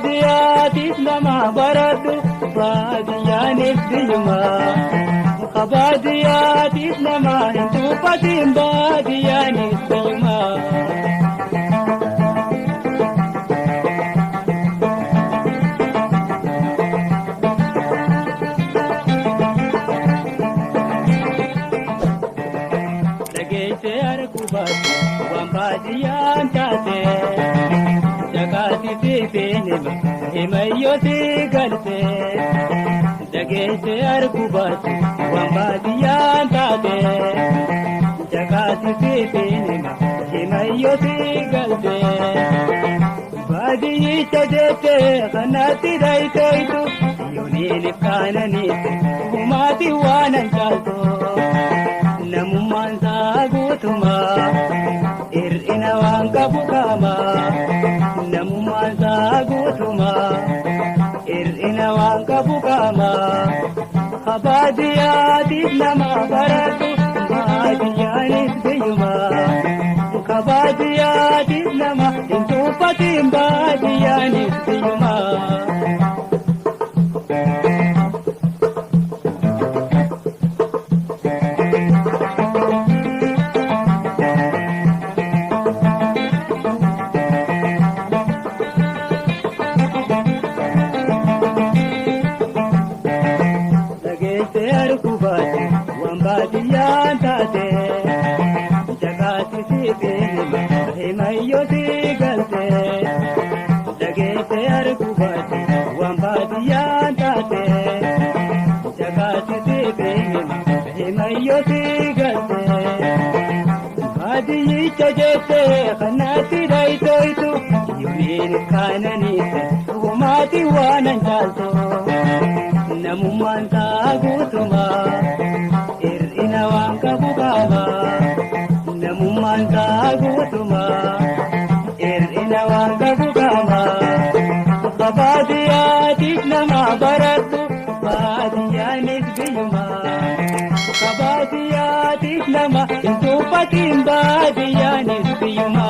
baadiyyaatiif nama baratu baadiyyaanis biyyuma. Baadiyyaatiif nama hin tuffatin baadiyyaanis biyyuma. Dhageessee argubaatu waan baadiyyaan taate jakaati fiifeenima himayyooti galte. Dhageessee argubaatu waan baadiyyaan taate jakaati fiifeenima himayyooti galte. Baadiyyicha jettee kanatti dhayitoytu yooniinif kaananiitu humaati waanan caaltu. Namummaan isaa guutumaa hir'ina waan qabu qaama. Namummaan isaa guutumaa hir'ina waan qabu qaama. Baadiyyaatiif nama baratu baadiyyaanis biyyuma. Baadiyyaatiif nama hin tuffatin baadiyyaanis biyyuma. Baadiyyaan taate jakaati fiifeenima himayyooti galte. Dhageessee argubaatu waan baadiyyaan taate jakaati fiifeenima himayyooti galte. Baadiyyicha jettee kanatti dhayitoytu yooniin kaananiite humaati waanan caaltu. Namummaan isaa guutumaa hir'ina waan qabu qaama. Namummaan isaa guutumaa hir'ina waan qabu qaama. Baadiyyaatiif nama baratu baadiyyaanis biyyuma. Baadiyyaatiif nama hin tuffatin baadiyyaanis biyyuma.